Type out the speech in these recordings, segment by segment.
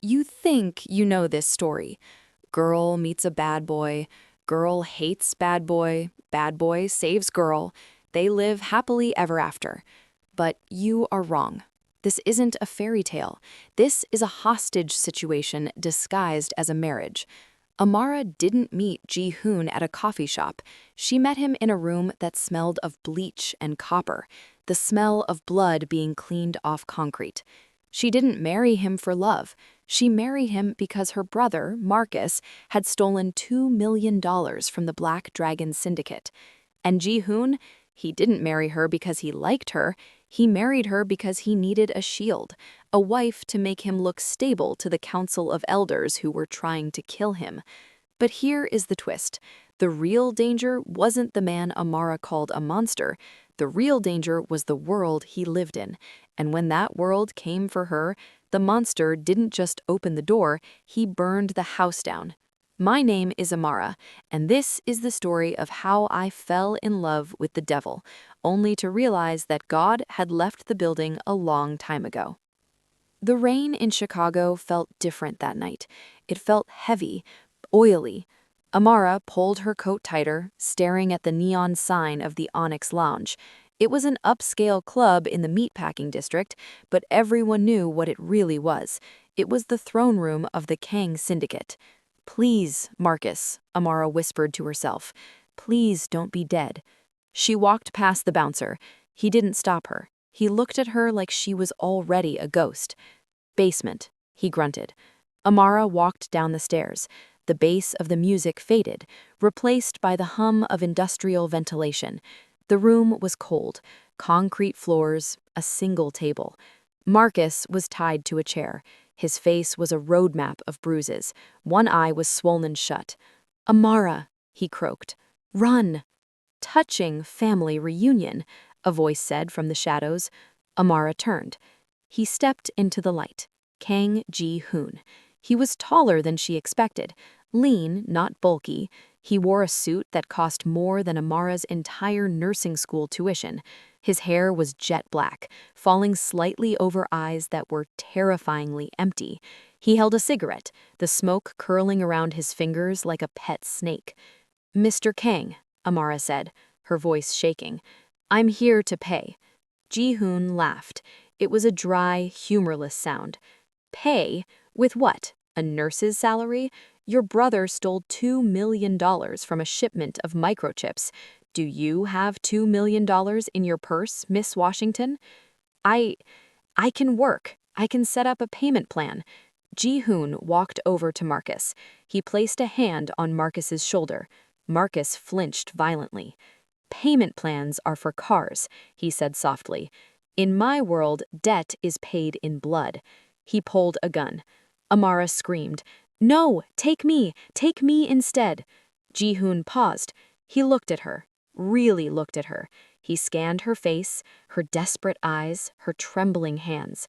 You think you know this story. Girl meets a girl hates bad boy saves girl. They live happily ever after. But you are wrong. This isn't a fairy tale. This is a hostage situation disguised as a marriage. Amara didn't meet Ji-Hoon at a coffee shop. She met him in a room that smelled of bleach and copper, the smell of blood being cleaned off concrete. She didn't marry him for love. She married him because her brother, Marcus, had stolen $2 million from the Black Dragon Syndicate. And Ji-Hoon, he didn't marry her because he liked her. He married her because he needed a shield, a wife to make him look stable to the council of elders who were trying to kill him. But here is the twist. The real danger wasn't the man Amara called a monster. The real danger was the world he lived in. And when that world came for her, the monster didn't just open the door, he burned the house down. My name is Amara, and this is the story of how I fell in love with the devil, only to realize that God had left the building a long time ago. The rain in Chicago felt different that night. It felt heavy, oily. Amara pulled her coat tighter, staring at the neon sign of the Onyx Lounge. It was an upscale club in the meatpacking district, but everyone knew what it really was. It was the throne room of the Kang Syndicate. "Please, Marcus," Amara whispered to herself. "Please don't be dead." She walked past the bouncer. He didn't stop her. He looked at her like she was already a ghost. "Basement," he grunted. Amara walked down the stairs. The bass of the music faded, replaced by the hum of industrial ventilation. The room was cold, concrete floors, a single table. Marcus was tied to a chair. His face was a roadmap of bruises. One eye was swollen shut. "Amara," he croaked. "Run!" "Touching family reunion," a voice said from the shadows. Amara turned. He stepped into the light. Kang Ji-Hoon. He was taller than she expected. Lean, not bulky. He wore a suit that cost more than Amara's entire nursing school tuition. His hair was jet black, falling slightly over eyes that were terrifyingly empty. He held a cigarette, the smoke curling around his fingers like a pet snake. "Mr. Kang," Amara said, her voice shaking, "I'm here to pay." Ji-Hoon laughed. It was a dry, humorless sound. "Pay? With what? A nurse's salary? Your brother stole $2 million from a shipment of microchips. Do you have $2 million in your purse, Miss Washington?" I can work. I can set up a payment plan." Ji-Hoon walked over to Marcus. He placed a hand on Marcus's shoulder. Marcus flinched violently. "Payment plans are for cars," he said softly. "In my world, debt is paid in blood." He pulled a gun. Amara screamed, "No, take me instead." Ji-Hoon paused. He looked at her, really looked at her. He scanned her face, her desperate eyes, her trembling hands.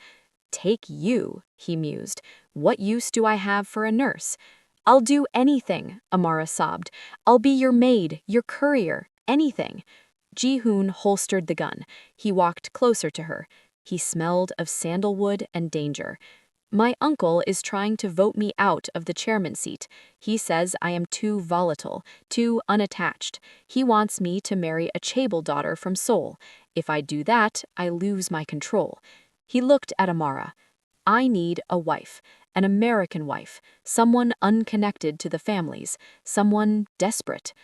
"Take you," he mused. "What use do I have for a nurse?" "I'll do anything," Amara sobbed. "I'll be your maid, your courier, anything." Ji-Hoon holstered the gun. He walked closer to her. He smelled of sandalwood and danger. "My uncle is trying to vote me out of the chairman seat. He says I am too volatile, too unattached. He wants me to marry a chaebol daughter from Seoul. If I do that, I lose my control." He looked at Amara. "I need a wife, an American wife, someone unconnected to the families, someone desperate."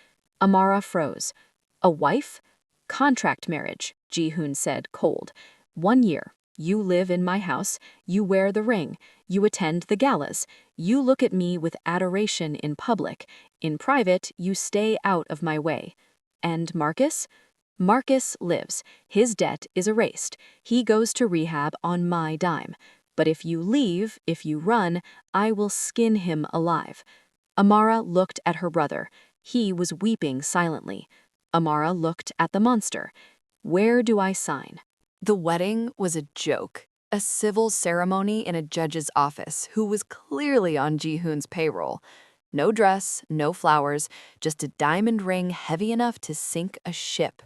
Amara froze. "A wife?" "Contract marriage," Ji-Hoon said, cold. 1 year. You live in my house, you wear the ring, you attend the galas, you look at me with adoration in public. In private, you stay out of my way." "And Marcus?" "Marcus lives. His debt is erased. He goes to rehab on my dime. But if you leave, if you run, I will skin him alive." Amara looked at her brother. He was weeping silently. Amara looked at the monster. "Where do I sign?" The wedding was a joke, a civil ceremony in a judge's office who was clearly on Ji-Hoon's payroll. No dress, no flowers, just a diamond ring heavy enough to sink a ship.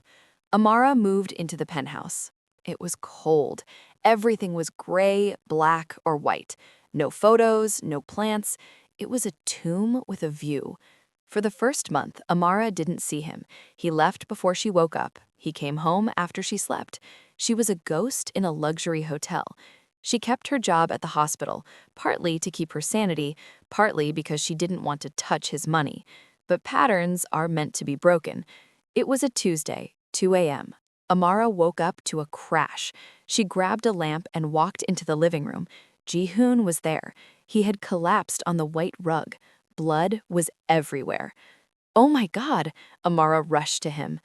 Amara moved into the penthouse. It was cold. Everything was gray, black, or white. No photos, no plants. It was a tomb with a view. For the first month, Amara didn't see him. He left before she woke up. He came home after she slept. She was a ghost in a luxury hotel. She kept her job at the hospital, partly to keep her sanity, partly because she didn't want to touch his money. But patterns are meant to be broken. It was a Tuesday, 2 a.m. Amara woke up to a crash. She grabbed a lamp and walked into the living room. Ji-Hoon was there. He had collapsed on the white rug. Blood was everywhere. "Oh my God!" Amara rushed to him.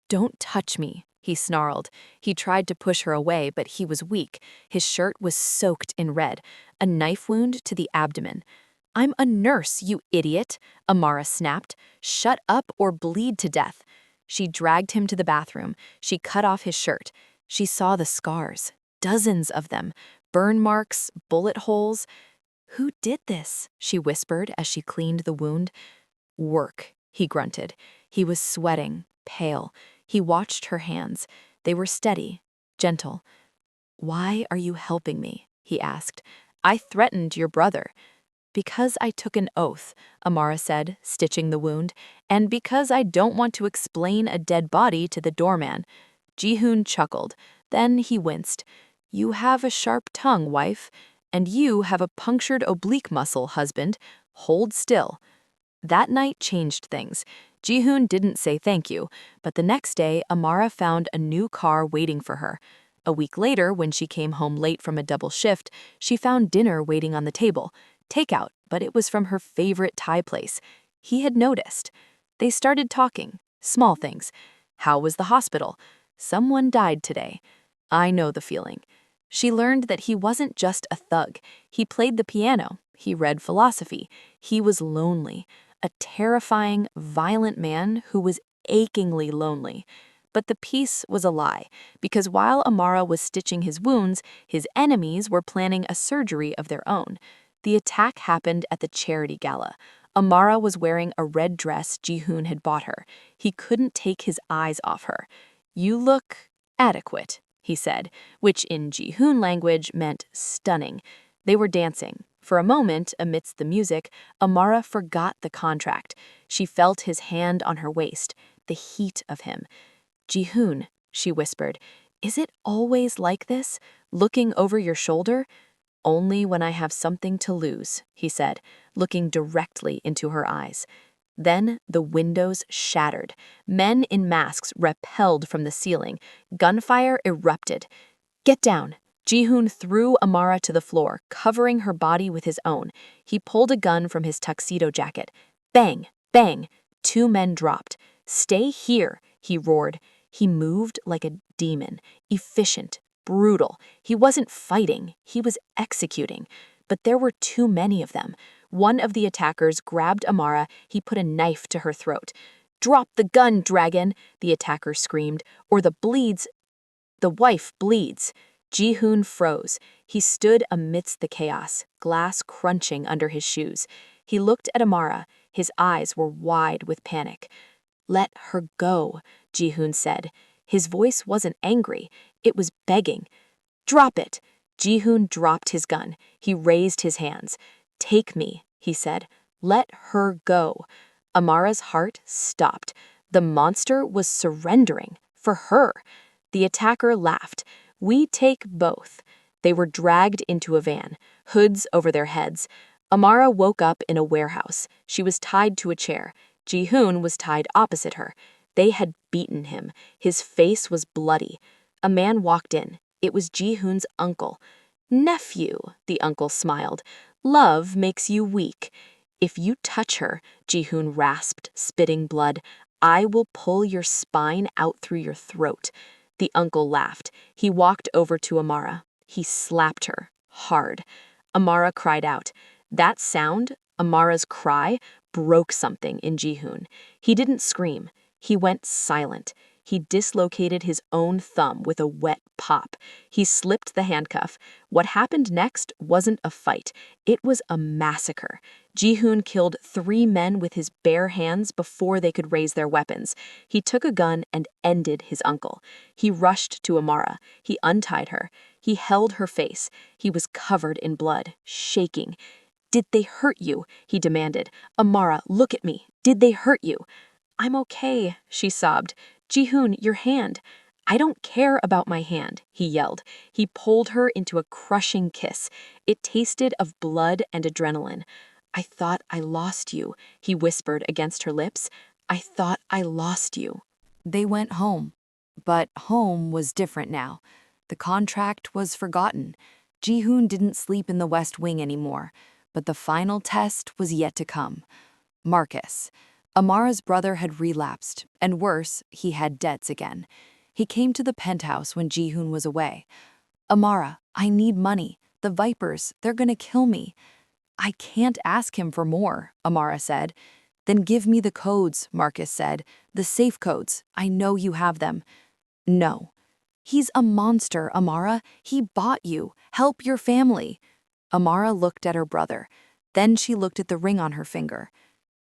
"Don't touch me," he snarled. He tried to push her away, but he was weak. His shirt was soaked in red, a knife wound to the abdomen. "I'm a nurse, you idiot," Amara snapped. "Shut up or bleed to death." She dragged him to the bathroom. She cut off his shirt. She saw the scars, dozens of them, burn marks, bullet holes. "Who did this?" she whispered as she cleaned the wound. "Work," he grunted. He was sweating, pale. He watched her hands. They were steady, gentle. "Why are you helping me?" he asked. "I threatened your brother." "Because I took an oath," Amara said, stitching the wound, "and because I don't want to explain a dead body to the doorman." Ji-Hoon chuckled. Then he winced. "You have a sharp tongue, wife. And you have a punctured oblique muscle, husband. Hold still." That night changed things. Ji-Hoon didn't say thank you, but the next day, Amara found a new car waiting for her. A week later, when she came home late from a double shift, she found dinner waiting on the table. Takeout, but it was from her favorite Thai place. He had noticed. They started talking, small things. How was the hospital? Someone died today. I know the feeling. She learned that he wasn't just a thug. He played the piano. He read philosophy. He was lonely. A terrifying, violent man who was achingly lonely. But the peace was a lie, because while Amara was stitching his wounds, his enemies were planning a surgery of their own. The attack happened at the charity gala. Amara was wearing a red dress Ji-Hoon had bought her. He couldn't take his eyes off her. "You look adequate," he said, which in Ji-Hoon language meant stunning. They were dancing. For a moment, amidst the music, Amara forgot the contract. She felt his hand on her waist, the heat of him. "Ji-Hoon," she whispered, "is it always like this, looking over your shoulder?" "Only when I have something to lose," he said, looking directly into her eyes. Then the windows shattered. Men in masks rappelled from the ceiling. Gunfire erupted. "Get down." Ji-Hoon threw Amara to the floor, covering her body with his own. He pulled a gun from his tuxedo jacket. Bang! Bang! 2 men dropped. "Stay here," he roared. He moved like a demon, efficient, brutal. He wasn't fighting, he was executing. But there were too many of them. One of the attackers grabbed Amara. He put a knife to her throat. "Drop the gun, dragon," the attacker screamed, "or the wife bleeds." Ji-Hoon froze. He stood amidst the chaos, glass crunching under his shoes. He looked at Amara. His eyes were wide with panic. "Let her go," Ji-Hoon said. His voice wasn't angry. It was begging. "Drop it." Ji-Hoon dropped his gun. He raised his hands. "Take me," he said. "Let her go." Amara's heart stopped. The monster was surrendering for her. The attacker laughed. "We take both." They were dragged into a van, hoods over their heads. Amara woke up in a warehouse. She was tied to a chair. Ji-Hoon was tied opposite her. They had beaten him. His face was bloody. A man walked in. It was Ji-Hoon's uncle. "Nephew," the uncle smiled. "Love makes you weak." "If you touch her," Ji-Hoon rasped, spitting blood, "I will pull your spine out through your throat." The uncle laughed. He walked over to Amara. He slapped her, hard. Amara cried out. That sound, Amara's cry, broke something in Ji-Hoon. He didn't scream. He went silent. He dislocated his own thumb with a wet pop. He slipped the handcuff. What happened next wasn't a fight. It was a massacre. Ji-Hoon killed 3 men with his bare hands before they could raise their weapons. He took a gun and ended his uncle. He rushed to Amara. He untied her. He held her face. He was covered in blood, shaking. "Did they hurt you?" he demanded. "Amara, look at me. Did they hurt you?" "I'm okay," she sobbed. "Ji-Hoon, your hand." "I don't care about my hand," he yelled. He pulled her into a crushing kiss. It tasted of blood and adrenaline. "I thought I lost you," he whispered against her lips. "I thought I lost you." They went home. But home was different now. The contract was forgotten. Ji-Hoon didn't sleep in the West Wing anymore, but the final test was yet to come. Marcus. Amara's brother had relapsed, and worse, he had debts again. He came to the penthouse when Ji-Hoon was away. "Amara, I need money. The Vipers, they're gonna kill me." "I can't ask him for more," Amara said. "Then give me the codes," Marcus said. "The safe codes. I know you have them." "No." "He's a monster, Amara. He bought you. Help your family." Amara looked at her brother. Then she looked at the ring on her finger.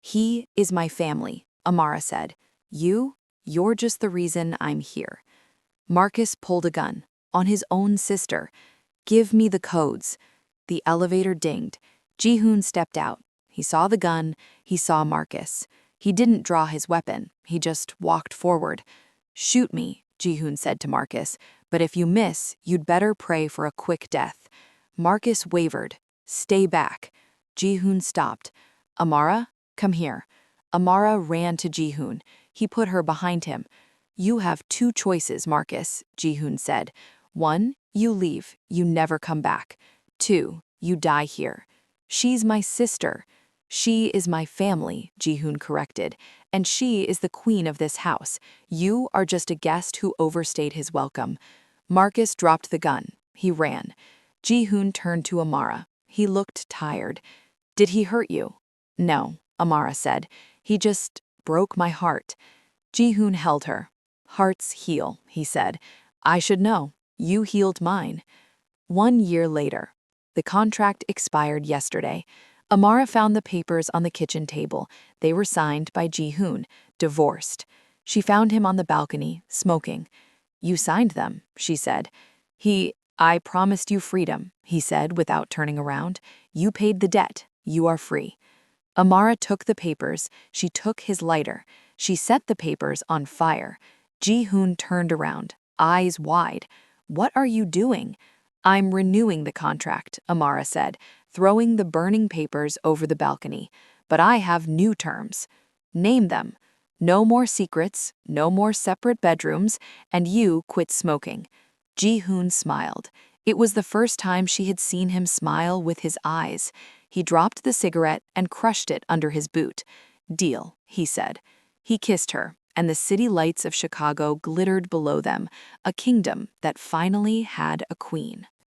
"He is my family," Amara said. You're just the reason I'm here." Marcus pulled a gun on his own sister. "Give me the codes." The elevator dinged. Ji-Hoon stepped out. He saw the gun. He saw Marcus. He didn't draw his weapon. He just walked forward. "Shoot me," Ji-Hoon said to Marcus, "but if you miss, you'd better pray for a quick death." Marcus wavered. "Stay back." Ji-Hoon stopped. "Amara, come here." Amara ran to Ji-Hoon. He put her behind him. "You have 2 choices, Marcus," Ji-Hoon said. "1, you leave. You never come back. 2, you die here." "She's my sister." "She is my family," Ji-Hoon corrected. "And she is the queen of this house. You are just a guest who overstayed his welcome." Marcus dropped the gun. He ran. Ji-Hoon turned to Amara. He looked tired. "Did he hurt you?" "No," Amara said. "He just broke my heart." Ji-Hoon held her. "Hearts heal," he said. "I should know. You healed mine." 1 year later. The contract expired yesterday. Amara found the papers on the kitchen table. They were signed by Ji-Hoon, divorced. She found him on the balcony, smoking. "You signed them," she said. "I promised you freedom," he said without turning around. "You paid the debt. You are free." Amara took the papers. She took his lighter. She set the papers on fire. Ji-Hoon turned around, eyes wide. "What are you doing?" "I'm renewing the contract," Amara said, throwing the burning papers over the balcony. "But I have new terms." "Name them." "No more secrets, no more separate bedrooms, and you quit smoking." Ji-Hoon smiled. It was the first time she had seen him smile with his eyes. He dropped the cigarette and crushed it under his boot. "Deal," he said. He kissed her, and the city lights of Chicago glittered below them, a kingdom that finally had a queen.